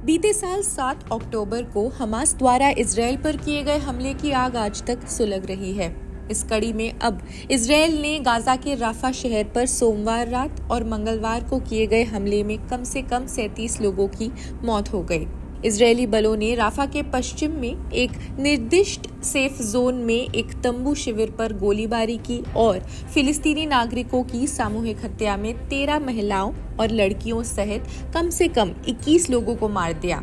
बीते साल 7 अक्टूबर को हमास द्वारा इजरायल पर किए गए हमले की आग आज तक सुलग रही है। इस कड़ी में अब इजरायल ने गाजा के राफा शहर पर सोमवार रात और मंगलवार को किए गए हमले में कम से कम 37 लोगों की मौत हो गई। इजरायली बलों ने राफा के पश्चिम में एक निर्दिष्ट सेफ जोन में एक तंबू शिविर पर गोलीबारी की और फिलिस्तीनी नागरिकों की सामूहिक हत्या में 13 महिलाओं और लड़कियों सहित कम से कम 21 लोगों को मार दिया।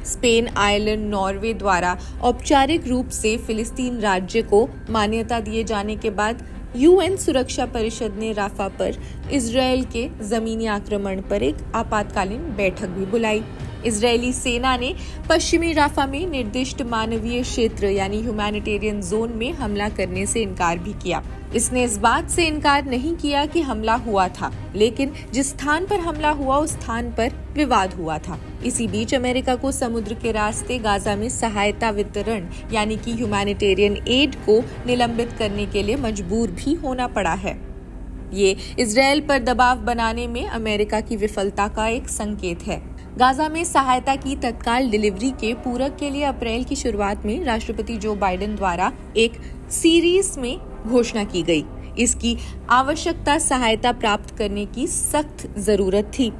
स्पेन, आयरलैंड, नॉर्वे द्वारा औपचारिक रूप से फिलिस्तीन राज्य को मान्यता दिए जाने के बाद यूएन सुरक्षा परिषद ने राफा पर इजरायल के जमीनी आक्रमण पर एक आपातकालीन बैठक भी बुलाई। इजरायली सेना ने पश्चिमी राफा में निर्दिष्ट मानवीय क्षेत्र यानी ह्यूमैनिटेरियन जोन में हमला करने से इनकार भी किया। इसने इस बात से इनकार नहीं किया कि हमला हुआ था, लेकिन जिस स्थान पर हमला हुआ उस स्थान पर विवाद हुआ था। इसी बीच अमेरिका को समुद्र के रास्ते गाजा में सहायता वितरण यानी कि ह्यूमैनिटेरियन एड को निलंबित करने के लिए मजबूर भी होना पड़ा है। ये इजरायल पर दबाव बनाने में अमेरिका की विफलता का एक संकेत है। गाजा में सहायता की तत्काल डिलीवरी के पूरक के लिए अप्रैल की शुरुआत में राष्ट्रपति जो बाइडेन द्वारा एक सीरीज में घोषणा की गई। इसकी आवश्यकता सहायता प्राप्त करने की सख्त जरूरत थी,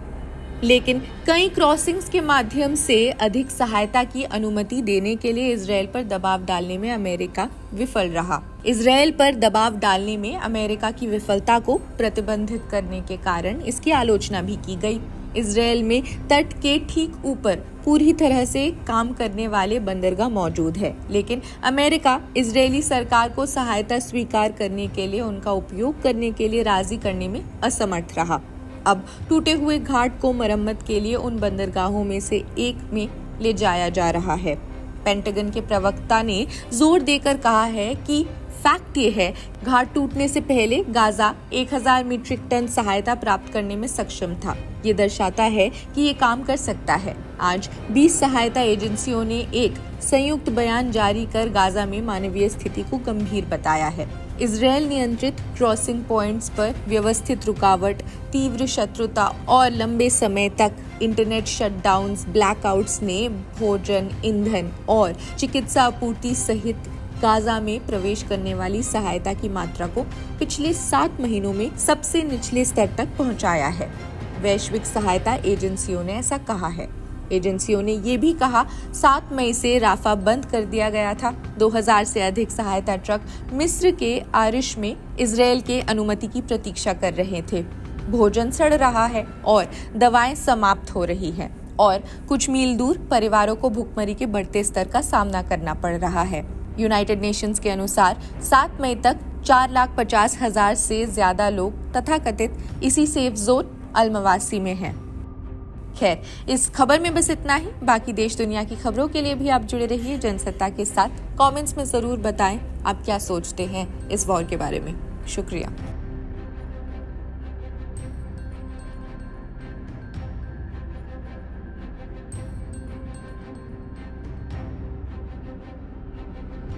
लेकिन कई क्रॉसिंग्स के माध्यम से अधिक सहायता की अनुमति देने के लिए इजरायल पर दबाव डालने में अमेरिका विफल रहा। इजरायल पर दबाव डालने में अमेरिका की विफलता को प्रतिबंधित करने के कारण इसकी आलोचना भी की गई। इजरायल में तट के ठीक ऊपर पूरी तरह से काम करने वाले बंदरगाह मौजूद है, लेकिन अमेरिका इजरायली सरकार को सहायता स्वीकार करने के लिए उनका उपयोग करने के लिए राजी करने में असमर्थ रहा। अब टूटे हुए घाट को मरम्मत के लिए उन बंदरगाहों में से एक में ले जाया जा रहा है। पेंटागन के प्रवक्ता ने जोर देकर कहा है कि फैक्ट ये है, घाट टूटने से पहले गाजा 1000 मीट्रिक टन सहायता प्राप्त करने में सक्षम था। ये दर्शाता है कि ये काम कर सकता है। आज 20 सहायता एजेंसियों ने एक संयुक्त बयान जारी कर गाजा में मानवीय स्थिति को गंभीर बताया है। इजरायल नियंत्रित क्रॉसिंग पॉइंट्स पर व्यवस्थित रुकावट, तीव्र शत्रुता और लंबे समय तक इंटरनेट शटडाउन्स, ब्लैकआउट्स ने भोजन, ईंधन और चिकित्सा आपूर्ति सहित गाजा में प्रवेश करने वाली सहायता की मात्रा को पिछले 7 महीनों में सबसे निचले स्तर तक पहुंचाया है। वैश्विक सहायता एजेंसियों ने ऐसा कहा है। एजेंसियों ने ये भी कहा 7 मई से राफा बंद कर दिया गया था। 2000 से अधिक सहायता ट्रक मिस्र के आरिश में इजरायल के अनुमति की प्रतीक्षा कर रहे थे। भोजन सड़ रहा है और दवाएं समाप्त हो रही हैं और कुछ मील दूर परिवारों को भुखमरी के बढ़ते स्तर का सामना करना पड़ रहा है। यूनाइटेड नेशंस के अनुसार 7 मई तक 4,50,000 से ज्यादा लोग तथाकथित इसी सेफ जोन अल-मवासी में हैं। खैर, इस खबर में बस इतना ही। बाकी देश दुनिया की खबरों के लिए भी आप जुड़े रहिए जनसत्ता के साथ। कमेंट्स में जरूर बताएं आप क्या सोचते हैं इस वॉर के बारे में। शुक्रिया।